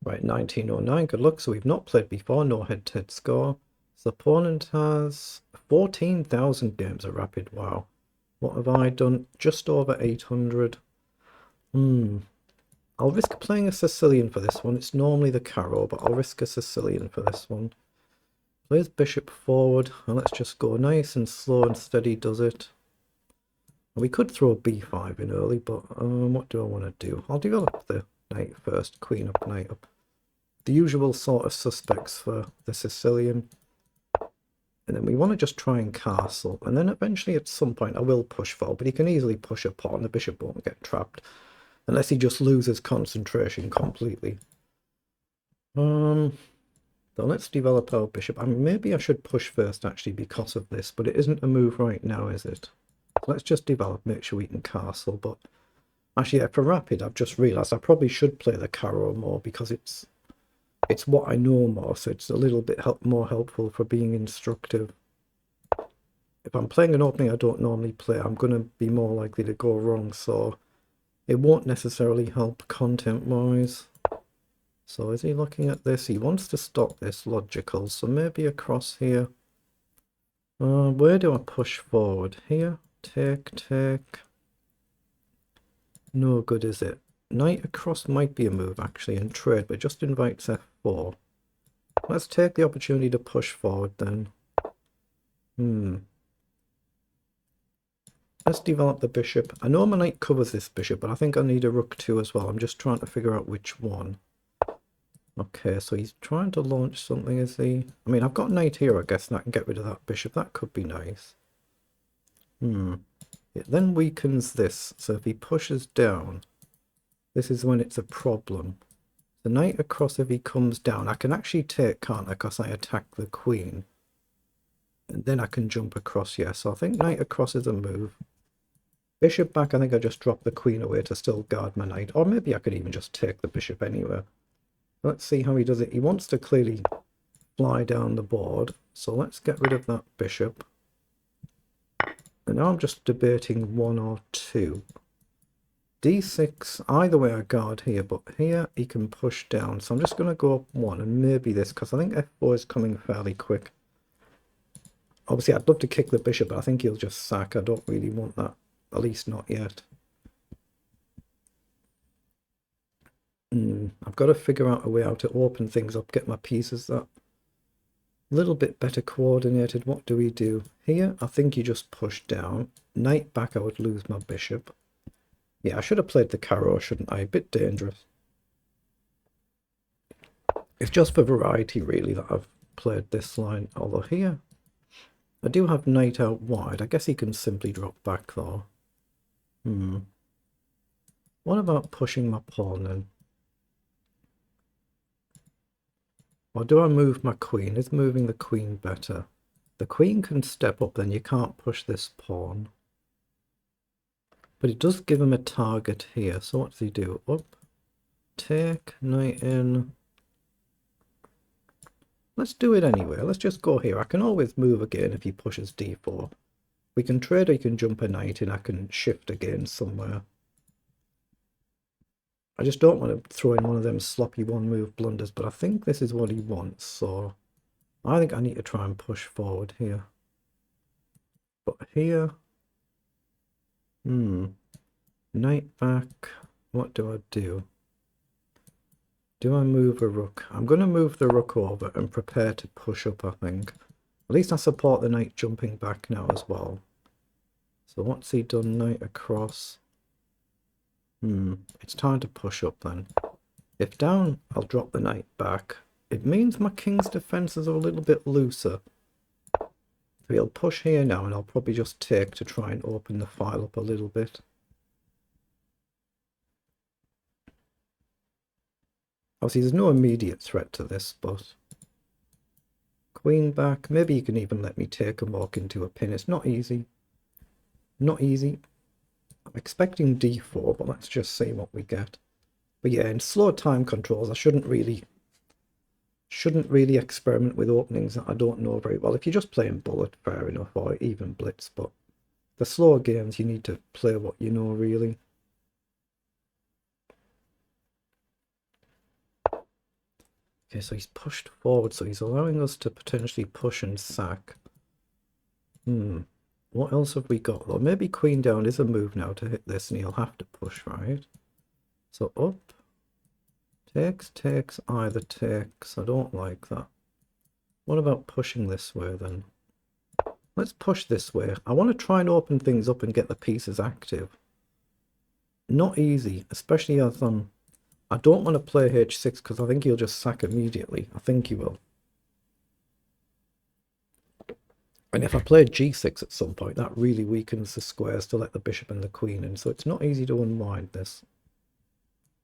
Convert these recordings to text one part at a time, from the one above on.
Right, 1909, good luck. So we've not played before, no head-to-head score. So the opponent has 14,000 games of Rapid. Wow. What have I done? Just over 800. I'll risk playing a Sicilian for this one. It's normally the Carrow, but I'll risk a Sicilian for this one. Plays bishop forward, and let's just go nice and slow and steady does it. We could throw b5 in early, but what do I want to do? I'll develop the knight first, queen up, knight up. The usual sort of suspects for the Sicilian. And then we want to just try and castle. And then eventually at some point I will push forward, but he can easily push a pawn. The bishop won't get trapped. Unless he just loses concentration completely. So let's develop our bishop. I mean, maybe I should push first actually because of this, but it isn't a move right now, is it? Let's just develop, make sure we can castle. But actually, yeah, for rapid, I've just realised I probably should play the Carrow more because it's what I know more, so it's a little bit more helpful for being instructive. If I'm playing an opening I don't normally play, I'm going to be more likely to go wrong, so it won't necessarily help content-wise. So is he looking at this? He wants to stop this logical, so maybe across here. Where do I push forward? Here? Take. No good, is it? Knight across might be a move, actually, and trade, but it just invites f4. Let's take the opportunity to push forward, then. Let's develop the bishop. I know my knight covers this bishop, but I think I need a rook too as well. I'm just trying to figure out which one. Okay, so he's trying to launch something, is he? I mean, I've got knight here, I guess, and I can get rid of that bishop. That could be nice. It then weakens this, so if he pushes down, this is when it's a problem. The knight across, if he comes down, I can actually take, can't I, because I attack the queen. And then I can jump across, yeah. So I think knight across is a move. Bishop back, I think I just drop the queen away to still guard my knight. Or maybe I could even just take the bishop anywhere. Let's see how he does it. He wants to clearly fly down the board. So let's get rid of that bishop. And now I'm just debating one or two. d6, either way I guard here, but here he can push down. So I'm just going to go up one and maybe this, because I think f4 is coming fairly quick. Obviously, I'd love to kick the bishop, but I think he'll just sack. I don't really want that. At least not yet. I've got to figure out a way how to open things up, get my pieces that little bit better coordinated. What do we do? Here, I think you just push down. Knight back, I would lose my bishop. Yeah, I should have played the Carrow, shouldn't I? A bit dangerous. It's just for variety, really, that I've played this line. Although here, I do have knight out wide. I guess he can simply drop back, though. What about pushing my pawn then? Or do I move my queen? Is moving the queen better? The queen can step up, then you can't push this pawn. But it does give him a target here. So what does he do? Up, take, knight in. Let's do it anyway. Let's just go here. I can always move again if he pushes d4. We can trade or you can jump a knight in. I can shift again somewhere. I just don't want to throw in one of them sloppy one-move blunders, but I think this is what he wants, so I think I need to try and push forward here. But here, knight back, what do I do? Do I move a rook? I'm going to move the rook over and prepare to push up, I think. At least I support the knight jumping back now as well. So what's he done? Knight across. It's time to push up then. If down, I'll drop the knight back. It means my king's defences are a little bit looser. So he'll push here now, and I'll probably just take to try and open the file up a little bit. Obviously, there's no immediate threat to this, but queen back. Maybe you can even let me take a walk into a pin. It's not easy. Not easy. I'm expecting d4, but let's just see what we get. But yeah, in slow time controls, I shouldn't really experiment with openings that I don't know very well. If you're just playing bullet, fair enough, or even blitz, but the slower games, you need to play what you know, really. Okay, so he's pushed forward, so he's allowing us to potentially push and sack. What else have we got? Well, maybe queen down is a move now to hit this, and he'll have to push, right? So up. Takes, either takes. I don't like that. What about pushing this way then? Let's push this way. I want to try and open things up and get the pieces active. Not easy, especially as I don't want to play h6 because I think he'll just sack immediately. I think he will. And if I play g6 at some point, that really weakens the squares to let the bishop and the queen in. So it's not easy to unwind this.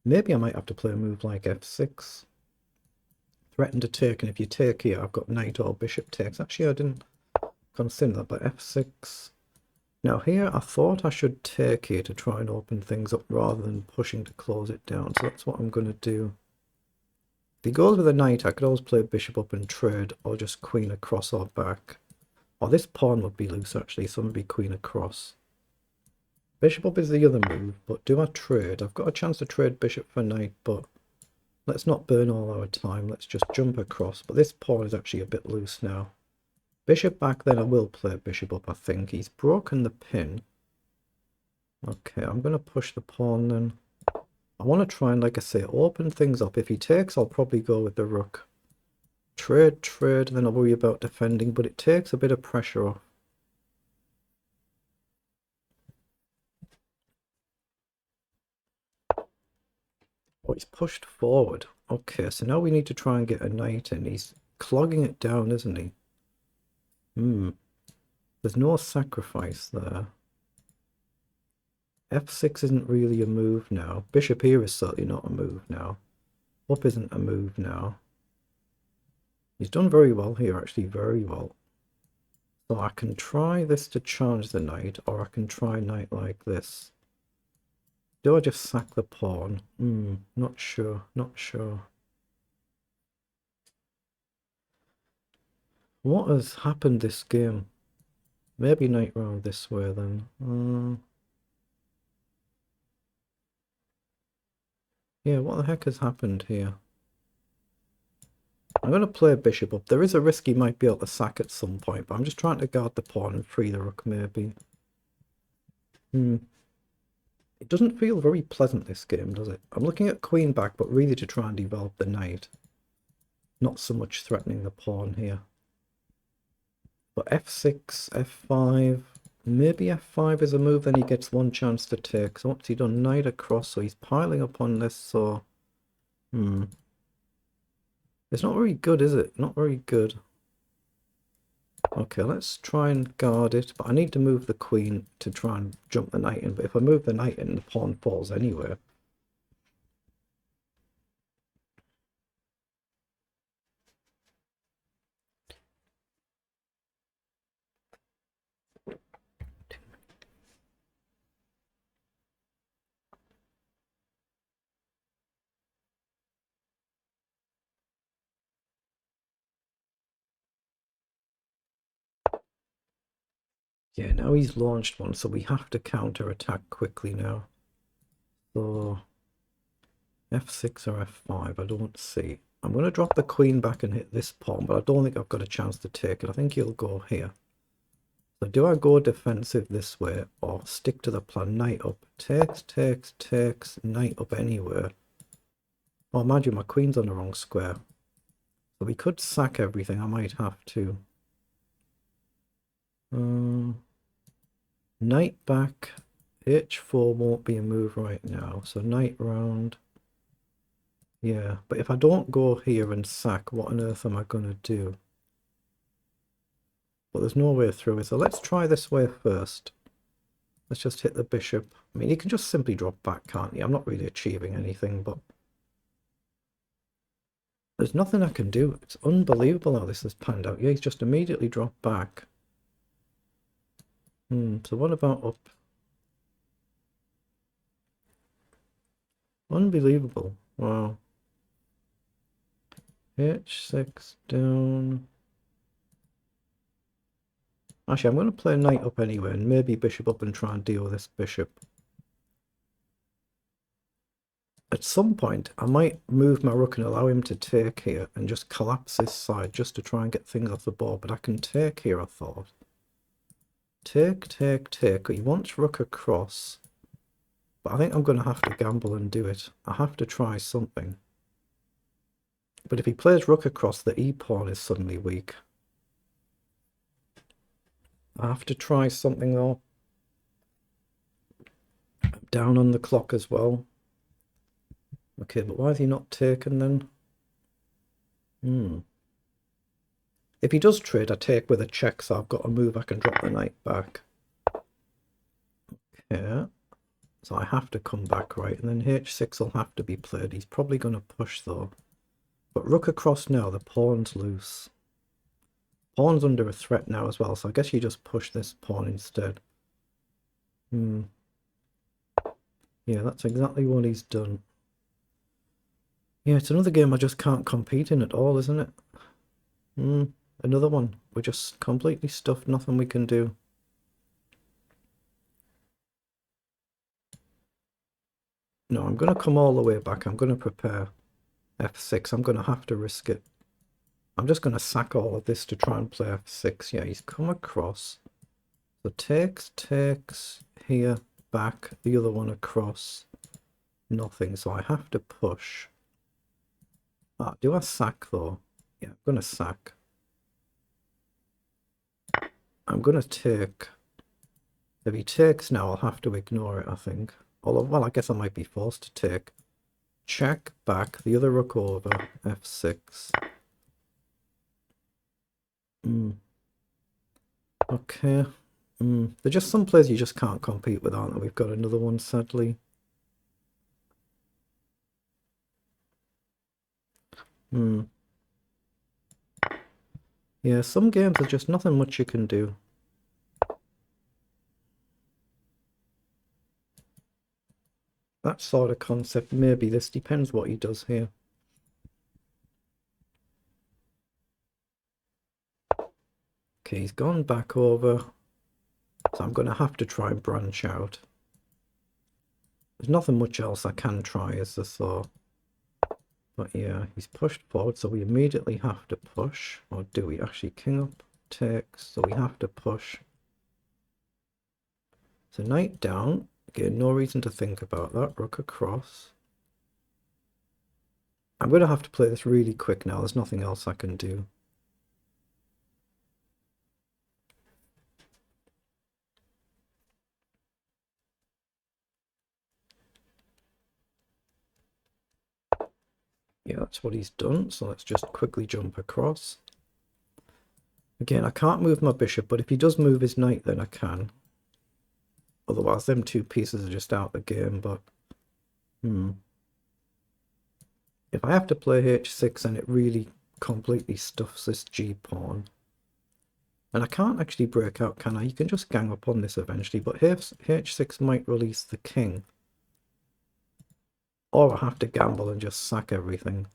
Maybe I might have to play a move like f6. Threaten to take, and if you take here, I've got knight or bishop takes. Actually, I didn't consider that, but f6. Now here, I thought I should take here to try and open things up rather than pushing to close it down. So that's what I'm going to do. If he goes with a knight, I could always play bishop up and trade, or just queen across or back. Or this pawn would be loose, actually, so maybe queen across. Bishop up is the other move, but do I trade? I've got a chance to trade bishop for knight, but let's not burn all our time. Let's just jump across. But this pawn is actually a bit loose now. Bishop back, then I will play bishop up, I think. He's broken the pin. Okay, I'm going to push the pawn then. I want to try and, like I say, open things up. If he takes, I'll probably go with the rook. Trade, then I'll worry about defending, but it takes a bit of pressure off. Oh, he's pushed forward. Okay, so now we need to try and get a knight in. He's clogging it down, isn't he? There's no sacrifice there. f6 isn't really a move now. Bishop here is certainly not a move now. Up isn't a move now. He's done very well here, actually, very well. So I can try this to challenge the knight, or I can try knight like this. Do I just sack the pawn? Not sure, not sure. What has happened this game? Maybe knight round this way then. Yeah, what the heck has happened here? I'm going to play bishop up. There is a risk he might be able to sack at some point, but I'm just trying to guard the pawn and free the rook, maybe. It doesn't feel very pleasant, this game, does it? I'm looking at queen back, but really to try and develop the knight. Not so much threatening the pawn here. But f6, f5, maybe f5 is a move, then he gets one chance to take. So what's he done? Knight across, so he's piling up on this, so... It's not very good, is it? Not very good. Okay, let's try and guard it, but I need to move the queen to try and jump the knight in. But if I move the knight in, the pawn falls anywhere. Yeah, now he's launched one, so we have to counter-attack quickly now. So, f6 or f5, I don't see. I'm going to drop the queen back and hit this pawn, but I don't think I've got a chance to take it. I think he'll go here. So do I go defensive this way, or stick to the plan? Knight up. Takes, knight up anywhere. Oh, imagine my queen's on the wrong square. So we could sack everything. I might have to. Knight back. h4 won't be a move right now. So knight round. Yeah, but if I don't go here and sack, what on earth am I going to do? But there's no way through it. So let's try this way first. Let's just hit the bishop. I mean, he can just simply drop back, can't he? I'm not really achieving anything, but... There's nothing I can do. It's unbelievable how this has panned out. Yeah, he's just immediately dropped back. So what about up? Unbelievable. Wow. h6 down. Actually, I'm going to play knight up anyway, and maybe bishop up and try and deal with this bishop. At some point, I might move my rook and allow him to take here and just collapse this side just to try and get things off the board. But I can take here, I thought. Take. He wants rook across. But I think I'm going to have to gamble and do it. I have to try something. But if he plays rook across, the e-pawn is suddenly weak. I have to try something though. I'm down on the clock as well. Okay, but why is he not taken then? If he does trade, I take with a check, so I've got to move. I can drop the knight back. Okay, so I have to come back, right? And then h6 will have to be played. He's probably going to push though. But rook across now, the pawn's loose. Pawn's under a threat now as well, so I guess you just push this pawn instead. Yeah, that's exactly what he's done. Yeah, it's another game I just can't compete in at all, isn't it? Another one. We're just completely stuffed, nothing we can do. No, I'm going to come all the way back. I'm going to prepare f6. I'm going to have to risk it. I'm just going to sack all of this to try and play f6. Yeah, he's come across. So takes here, back, the other one across. Nothing, so I have to push. Do I sack though? Yeah, I'm going to sack. I'm going to take. If he takes now, I'll have to ignore it, I think. Although, well, I guess I might be forced to take. Check, back, the other rook over, f6. Okay. There's just some players you just can't compete with, aren't there? We've got another one, sadly. Yeah, some games there's just nothing much you can do. That sort of concept, maybe. This depends what he does here. Okay, he's gone back over. So I'm going to have to try and branch out. There's nothing much else I can try as the thought. But yeah, he's pushed forward, so we immediately have to push. Or do we? Actually, king up takes, so we have to push. So knight down. Again, no reason to think about that. Rook across. I'm going to have to play this really quick now. There's nothing else I can do. Yeah, that's what he's done. So let's just quickly jump across. Again, I can't move my bishop, but if he does move his knight, then I can. Otherwise, them two pieces are just out the game, but... If I have to play h6, and it really completely stuffs this g-pawn. And I can't actually break out, can I? You can just gang up on this eventually, but h6 might release the king. Or I have to gamble and just sack everything.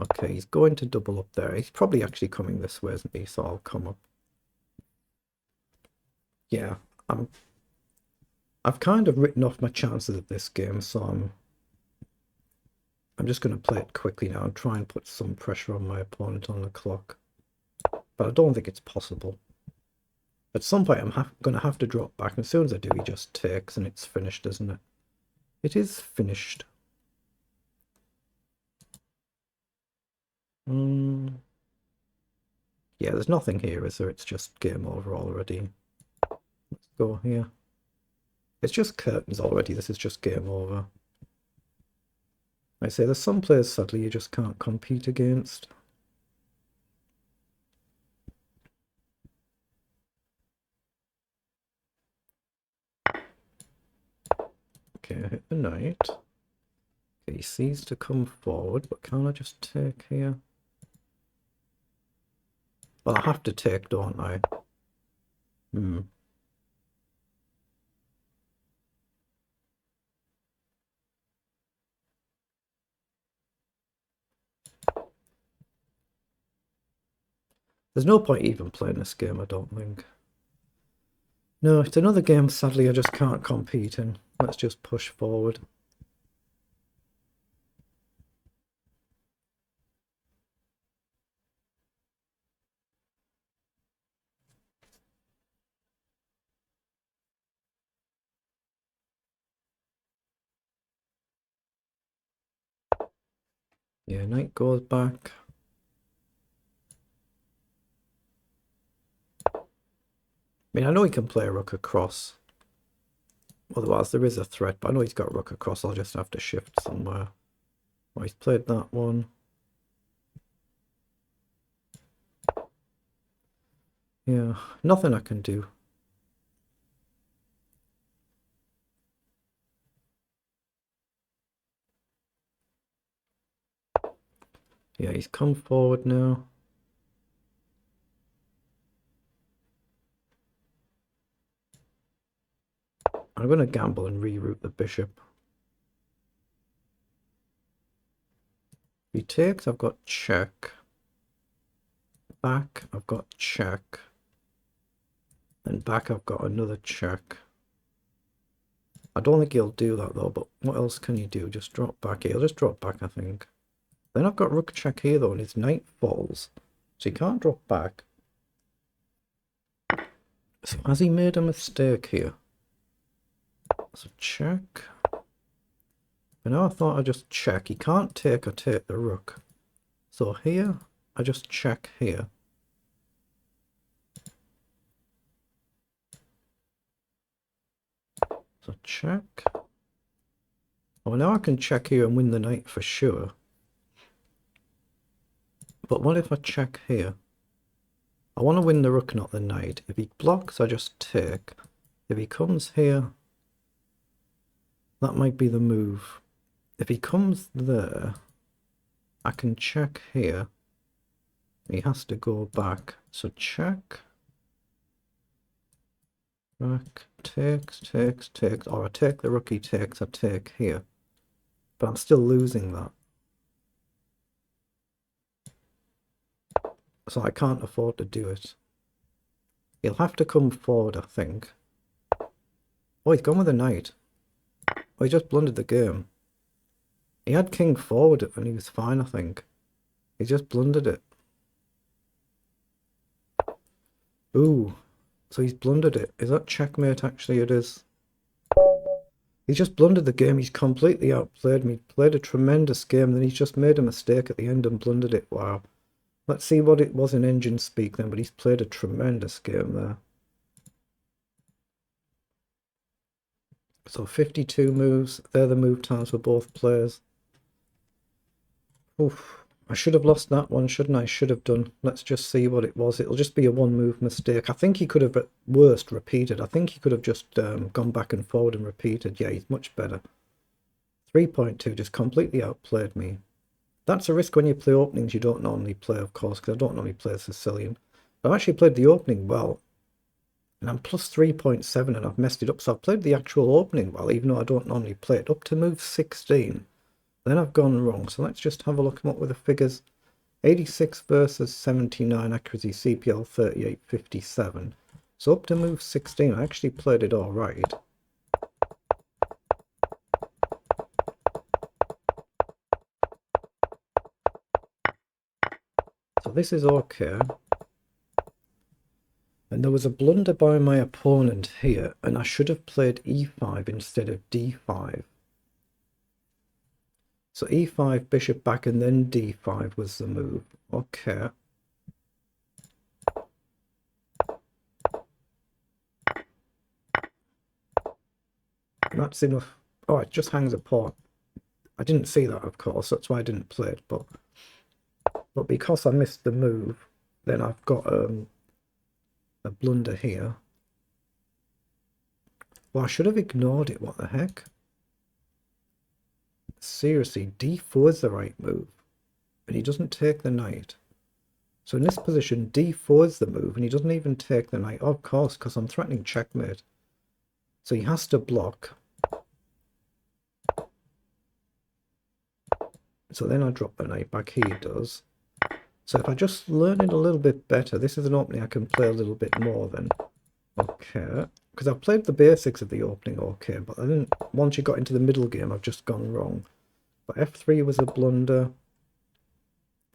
Okay, he's going to double up there. He's probably actually coming this way, isn't he? So I'll come up. Yeah, I've kind of written off my chances at this game, so I'm just going to play it quickly now and try and put some pressure on my opponent on the clock. But I don't think it's possible. At some point, I'm going to have to drop back. And as soon as I do, he just takes and it's finished, isn't it? It is finished. Yeah, there's nothing here, is there? It's just game over already. Let's go here. It's just curtains already. This is just game over. I say there's some players, sadly, you just can't compete against. Okay, I hit the knight. Okay, he sees to come forward, but can I just take here? Well, I have to take, don't I? There's no point even playing this game, I don't think. No, it's another game, sadly, I just can't compete in. Let's just push forward. Yeah, knight goes back. I mean, I know he can play rook across. Otherwise, there is a threat, but I know he's got rook across. I'll just have to shift somewhere. Oh, he's played that one. Yeah, nothing I can do. Yeah, he's come forward now. I'm going to gamble and reroute the bishop. If he takes, I've got check. Back, I've got check. And back, I've got another check. I don't think he'll do that though, but what else can you do? Just drop back. He'll just drop back, I think. Then I've got rook check here though, and his knight falls. So he can't drop back. So has he made a mistake here? So check. And now I thought I'd just check. He can't take or take the rook. So here, I just check here. So check. Oh, now I can check here and win the knight for sure. But what if I check here? I want to win the rook, not the knight. If he blocks, I just take. If he comes here, that might be the move. If he comes there, I can check here. He has to go back. So check. Back. Takes. Or I take the rook, he takes, I take here. But I'm still losing that. So I can't afford to do it. He'll have to come forward, I think. Oh, he's gone with a knight. Oh, he just blundered the game. He had king forward and he was fine, I think. He just blundered it. Ooh. So he's blundered it. Is that checkmate? Actually, it is. He's just blundered the game. He's completely outplayed me. Played a tremendous game, then he's just made a mistake at the end and blundered it. Wow. Let's see what it was in engine speak then, but he's played a tremendous game there. So 52 moves. They're the move times for both players. Oof. I should have lost that one, shouldn't I? Should have done. Let's just see what it was. It'll just be a one move mistake. I think he could have at worst repeated. I think he could have just gone back and forward and repeated. Yeah, he's much better. 3.2 just completely outplayed me. That's a risk when you play openings you don't normally play, of course, because I don't normally play Sicilian. I've actually played the opening well. And I'm plus 3.7 and I've messed it up. So I've played the actual opening well, even though I don't normally play it. Up to move 16. Then I've gone wrong. So let's just have a look at what were the figures. 86 versus 79 accuracy, CPL 3857. So up to move 16, I actually played it all right. So this is okay. And there was a blunder by my opponent here, and I should have played e5 instead of d5. So e5, bishop back, and then d5 was the move. Okay. That's enough. Oh, it just hangs a pawn. I didn't see that, of course. That's why I didn't play it. But because I missed the move, then I've got a blunder here. Well, I should have ignored it. What the heck? Seriously, d4 is the right move. And he doesn't take the knight. So in this position, d4 is the move, and he doesn't even take the knight. Oh, of course, because I'm threatening checkmate. So he has to block. So then I drop the knight back. He does. So if I just learn it a little bit better, this is an opening I can play a little bit more then. Okay. Because I've played the basics of the opening okay, but I didn't. Once you got into the middle game, I've just gone wrong. But f3 was a blunder.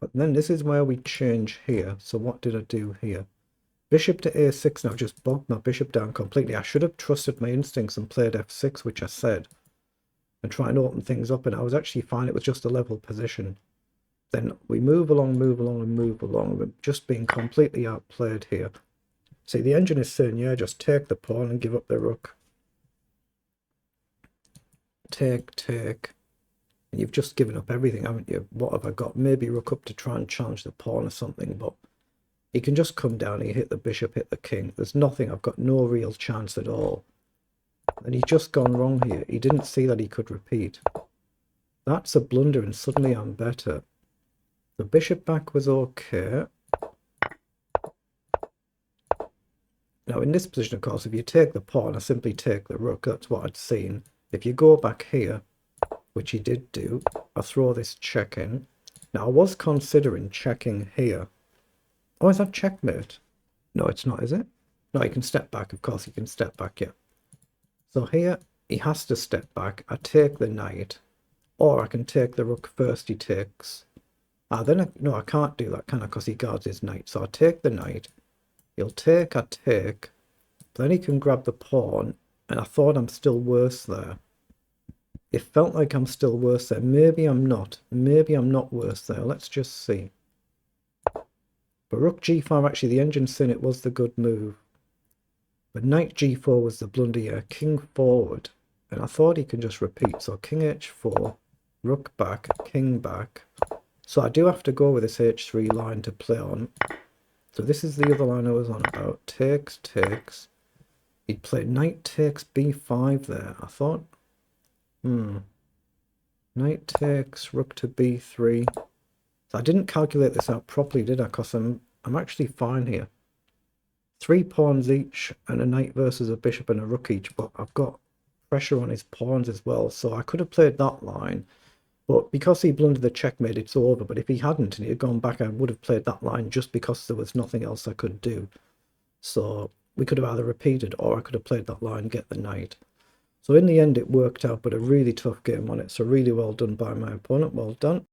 But then this is where we change here. So what did I do here? Bishop to a6 now, just bogged my bishop down completely. I should have trusted my instincts and played f6, which I said. And try and open things up, and I was actually fine. It was just a level position. Then we move along, and move along. We're just being completely outplayed here. See, the engine is saying, yeah, just take the pawn and give up the rook. Take. And you've just given up everything, haven't you? What have I got? Maybe rook up to try and challenge the pawn or something, but he can just come down, he hit the bishop, hit the king. There's nothing, I've got no real chance at all. And he's just gone wrong here. He didn't see that he could repeat. That's a blunder, and suddenly I'm better. The bishop back was okay. Now in this position, of course, if you take the pawn, I simply take the rook. That's what I'd seen. If you go back here, which he did do, I throw this check in. Now I was considering checking here. Oh, is that checkmate? No, it's not, is it? No, he can step back. Of course, he can step back, yeah. So here, he has to step back. I take the knight. Or I can take the rook first he takes. No, I can't do that, can I? Because he guards his knight. So I take the knight. He'll take, I take. Then he can grab the pawn. And I thought I'm still worse there. It felt like I'm still worse there. Maybe I'm not. Maybe I'm not worse there. Let's just see. But rook g5, actually, the engine's saying it was the good move. But knight g4 was the blunder, yeah. King forward. And I thought he can just repeat. So king h4, rook back, king back. So I do have to go with this h3 line to play on. So this is the other line I was on about. Takes. He played knight takes b5 there. I thought, knight takes, rook to b3. So I didn't calculate this out properly, did I? Because I'm actually fine here. 3 pawns each and a knight versus a bishop and a rook each, but I've got pressure on his pawns as well. So I could have played that line, but because he blundered the checkmate, it's over. But if he hadn't and he had gone back, I would have played that line just because there was nothing else I could do. So we could have either repeated or I could have played that line, get the knight. So in the end, it worked out, but a really tough game on it. So really well done by my opponent. Well done.